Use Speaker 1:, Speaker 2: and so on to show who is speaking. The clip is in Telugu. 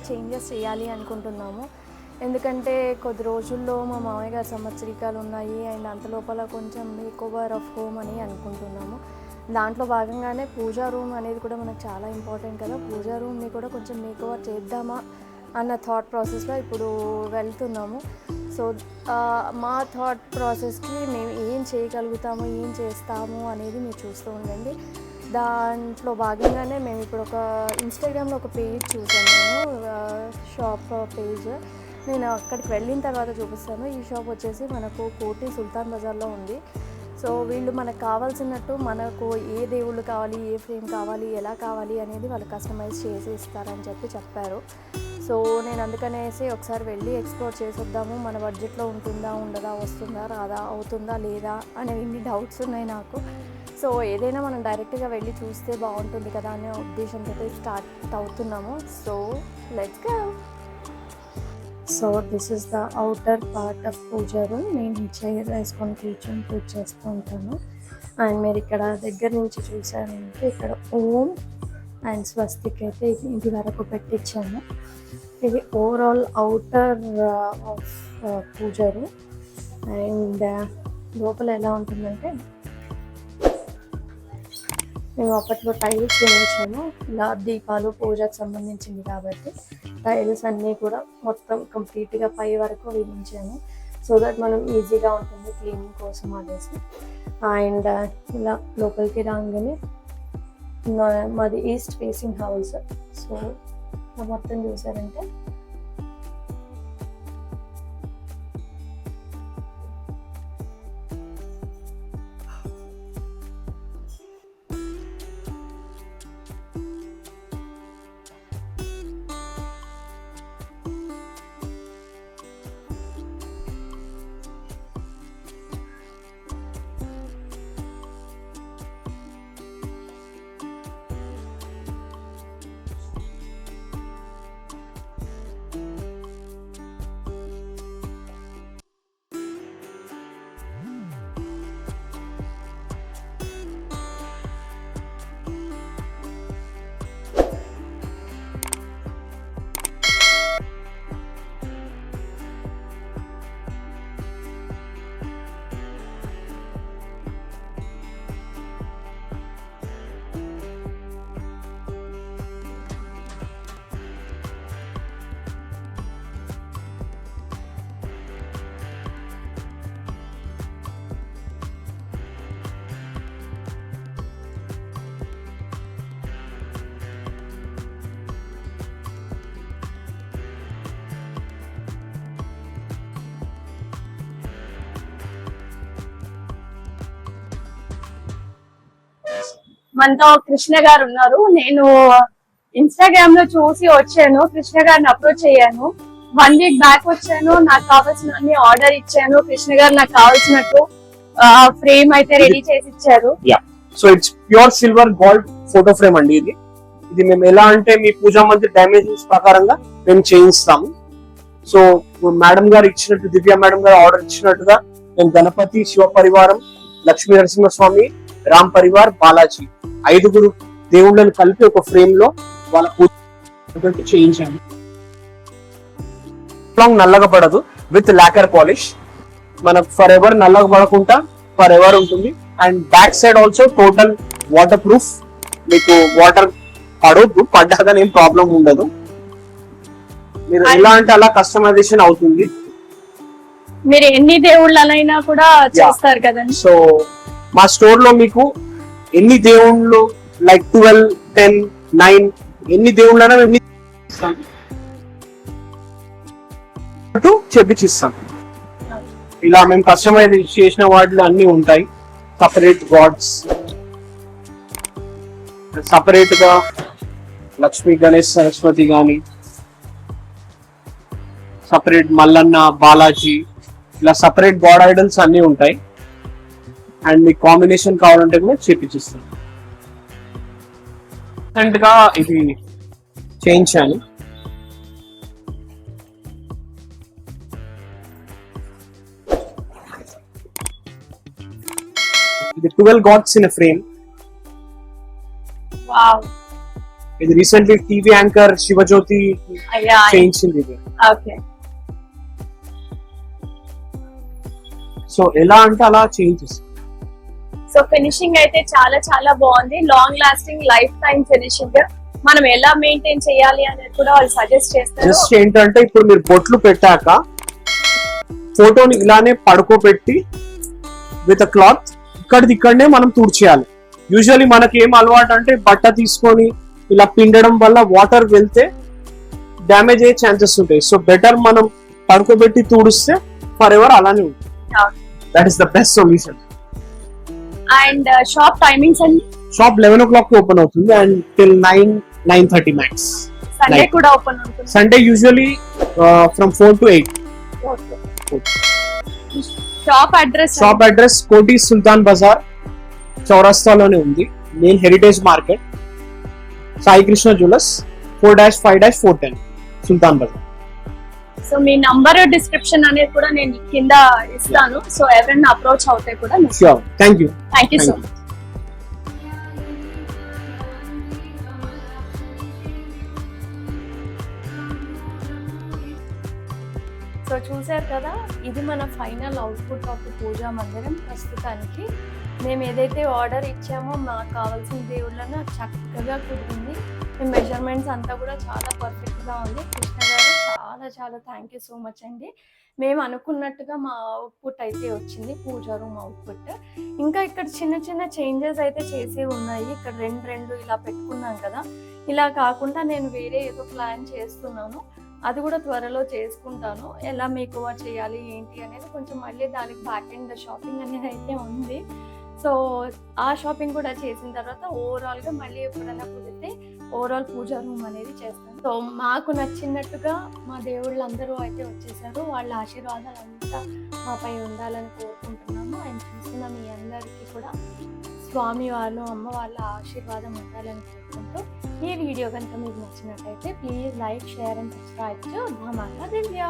Speaker 1: చేంజెస్ చేయాలి అనుకుంటున్నాము. ఎందుకంటే కొద్ది రోజుల్లో మా మామయ్య గారి సంవత్సరికాలు ఉన్నాయి అండ్ అంత లోపల కొంచెం మేక్ ఓవర్ ఆఫ్ హోమ్ అని అనుకుంటున్నాము. దాంట్లో భాగంగానే పూజా రూమ్ అనేది కూడా మనకు చాలా ఇంపార్టెంట్ కదా. పూజా రూమ్ని కూడా కొంచెం మేక్ ఓవర్ చేద్దామా అన్న థాట్ ప్రాసెస్లో ఇప్పుడు వెళ్తున్నాము. సో మా థాట్ ప్రాసెస్కి మేము ఏం చేయగలుగుతాము, ఏం చేస్తాము అనేది మీరు చూస్తూ ఉండండి. దాంట్లో భాగంగానే మేము ఇప్పుడు ఒక ఇన్స్టాగ్రామ్లో ఒక పేజ్ చూసాను, నేను షాప్ పేజ్. నేను అక్కడికి వెళ్ళిన తర్వాత చూపిస్తాను. ఈ షాప్ వచ్చేసి మనకు కోటి సుల్తాన్ బజార్లో ఉంది. సో వీళ్ళు మనకు కావాల్సినట్టు మనకు ఏ దేవుళ్ళు కావాలి, ఏ ఫ్రేమ్ కావాలి, ఎలా కావాలి అనేది వాళ్ళు కస్టమైజ్ చేసి ఇస్తారని చెప్పారు. సో నేను అందుకనేసి ఒకసారి వెళ్ళి ఎక్స్ప్లోర్ చేసొద్దాము. మన బడ్జెట్లో ఉంటుందా, ఉండదా, వస్తుందా, రాదా, అవుతుందా లేదా అనే ఇన్ని డౌట్స్ ఉన్నాయి నాకు. సో ఏదైనా మనం డైరెక్ట్గా వెళ్ళి చూస్తే బాగుంటుంది కదా అనే ఉద్దేశంతో స్టార్ట్ అవుతున్నాము. So let's go. So this is the outer part of puja room. నేను చైర్ వేసుకొని కూర్చొని పూజ చేస్తూ ఉంటాను. అండ్ మీరు ఇక్కడ దగ్గర నుంచి చూసారంటే ఇక్కడ ఓం అండ్ స్వస్తిక్ అయితే ఇది వరకు పెట్టించాము. ఇది overall outer of puja room. And లోపల ఎలా ఉంటుందంటే మేము అప్పట్లో టైల్స్ వేయించాము. ఇలా దీపాలు పూజకు సంబంధించింది కాబట్టి టైల్స్ అన్నీ కూడా మొత్తం కంప్లీట్గా పై వరకు వేయించాము. సో దట్ మనం ఈజీగా ఉంటుంది క్లీనింగ్ కోసం అనేసి. అండ్ ఇలా లోపలికి రాగానే మాది ఈస్ట్ ఫేసింగ్ హౌస్. సో మొత్తం చూసారంటే
Speaker 2: మనతో కృష్ణ గారు ఉన్నారు. నేను ఇన్స్టాగ్రామ్ లో చూసి వచ్చాను, కృష్ణ గారిని అప్రోచ్ అయ్యాను. 1 వీక్ బ్యాక్ వచ్చాను, నాకు కావాల్సిన అన్ని ఆర్డర్ ఇచ్చాను. కృష్ణ గారు నాకు కావాల్సినట్టు ఫ్రేమ్ అయితే రెడీ చేసి ఇచ్చారు.
Speaker 3: So it's pure silver gold photo frame అండి. ఇది మేము ఎలా అంటే మీ పూజా మందిర్ డైమెన్షన్స్ ప్రకారంగా మేము చేయిస్తాము. సో మేడం గారు ఇచ్చినట్టు, దివ్య మేడం గారు ఆర్డర్ ఇచ్చినట్టుగా మేము గణపతి, శివ పరివారం, లక్ష్మీ నరసింహస్వామి, రామ్ పరివార్, బాలాజీ 5 దేవుళ్ళని కలిపి ఒక ఫ్రేమ్ లో వాళ్ళ పూజ చేయించాము. నల్లగా పడదు, విత్ లాకర్ పాలిష్. మనకు ఫర్ ఎవర్ నల్లగా పడకుండా ఫర్ ఎవర్ ఉంటుంది. And back side also total water proof. మీకు వాటర్ పడవద్దు, పడ్డాదని ఏం ప్రాబ్లం ఉండదు. మీరు ఎలా అంటే అలా కస్టమైజేషన్ అవుతుంది.
Speaker 2: మీరు ఎన్ని దేవుళ్ళనైనా కూడా చేస్తారు కదండి.
Speaker 3: సో మా స్టోర్ లో మీకు ఎన్ని దేవుళ్ళు లైక్ 12, 10, 9 ఎన్ని దేవుళ్ళైనా మేము చేపించిస్తాం. ఇలా మేము కస్టమైజ్ చేసిన వాటిలో అన్ని ఉంటాయి. సపరేట్ గాడ్స్, సపరేట్ గా లక్ష్మీ, గణేష్, సరస్వతి గాని, సపరేట్ మల్లన్న, బాలాజీ, ఇలా సపరేట్ గాడ్ ఐడల్స్ అన్ని ఉంటాయి. అండ్ మీకు కాంబినేషన్ కావాలంటే కూడా చేపించిస్తాను. రీసెంట్ గా ఇది చేయించాను. ఇది 12 గాడ్స్ ఇన్ ఫ్రేమ్.
Speaker 2: వావ్.
Speaker 3: ఇది రీసెంట్లీ టీవీ యాంకర్ శివజ్యోతి
Speaker 2: అయ్యా
Speaker 3: చేయించింది ఇది.
Speaker 2: ఓకే.
Speaker 3: సో ఎలా అంటే అలా చేయించేసి.
Speaker 2: సో ఫినిషింగ్ అయితే చాలా చాలా బాగుంది, long lasting life time finishing. మనం ఎలా మెయింటైన్ చేయాలి అనేది కూడా వాళ్ళు సజెస్ట్ చేస్తారు.
Speaker 3: జస్ట్ ఏంటంటే ఇప్పుడు మీరు బొట్లు పెట్టాక ఫోటోని ఇలానే పడుకోబెట్టి విత్ క్లాత్ ఇక్కడనే మనం తుడిచేయాలి. యూజువల్లీ మనకి ఏం అలవాటు అంటే బట్ట తీసుకొని ఇలా పిండడం వల్ల వాటర్ వెళ్తే డ్యామేజ్ అయ్యే ఛాన్సెస్ ఉంటాయి. సో బెటర్ మనం పడుకోబెట్టి తుడిస్తే ఫర్ ఎవర్ అలానే ఉంటుంది. That is the best solution.
Speaker 2: And shop timings అండి?
Speaker 3: షాప్ 11 o'clock ఓపెన్ అవుతుంది అండ్ టిల్ 9:30 max.
Speaker 2: సండే కూడా ఓపెన్ ఉంటుంది?
Speaker 3: Sunday usually from 4 to 8. Shop address కోటి సుల్తాన్ బజార్ చౌరస్తాలోనే ఉంది, main heritage market, Sai Krishna jewellers, 4-5-410 సుల్తాన్ బజార్.
Speaker 2: సో మీ నంబర్ డిస్క్రిప్షన్ అనేది కూడా నేను కింద ఇస్తాను. సో ఎవరైనా అప్రోచ్ అవుతే కూడా.
Speaker 3: Sure. Thank you.
Speaker 2: Thank you so much.
Speaker 1: So చూసారు కదా, ఇది మన ఫైనల్ అవుట్పుట్ ఆఫ్ పూజా మందిరం. ప్రస్తుతానికి మేము ఏదైతే ఆర్డర్ ఇచ్చామో మాకు కావాల్సిన దేవుళ్ళను చక్కగా కుదిరింది. మేము మెజర్మెంట్స్ అంతా కూడా చాలా పర్ఫెక్ట్గా ఉంది. కృష్ణ గారు చాలా చాలా థ్యాంక్ యూ సో మచ్ అండి. మేము అనుకున్నట్టుగా మా అవుట్పుట్ అయితే వచ్చింది, పూజా రూమ్ అవుట్పుట్. ఇంకా ఇక్కడ చిన్న చిన్న చేంజెస్ అయితే చేసే ఉన్నాయి. ఇక్కడ రెండు ఇలా పెట్టుకున్నాం కదా, ఇలా కాకుండా నేను వేరే ఏదో ప్లాన్ చేస్తున్నాను. అది కూడా త్వరలో చేసుకుంటాను. ఎలా మేక్ ఓవర్ చేయాలి ఏంటి అనేది కొంచెం మళ్ళీ దానికి బ్యాక్ ఎండ్ షాపింగ్ అనేది అయితే ఉంది. సో ఆ షాపింగ్ కూడా చేసిన తర్వాత ఓవరాల్గా మళ్ళీ ఎప్పుడైనా కుదిరితే ఓవరాల్ పూజా రూమ్ అనేది చేస్తాను. సో మాకు నచ్చినట్టుగా మా దేవుళ్ళందరూ అయితే వచ్చేసారు. వాళ్ళ ఆశీర్వాదాలు అంతా మాపై ఉండాలని కోరుకుంటున్నాము. ఆయన చూసిన మీ అందరికీ కూడా స్వామి వాళ్ళు అమ్మ వాళ్ళ ఆశీర్వాదం ఉండాలని కోరుకుంటూ, ఈ వీడియో కనుక మీకు నచ్చినట్టయితే please like, share and subscribe to Dhamaka Divya.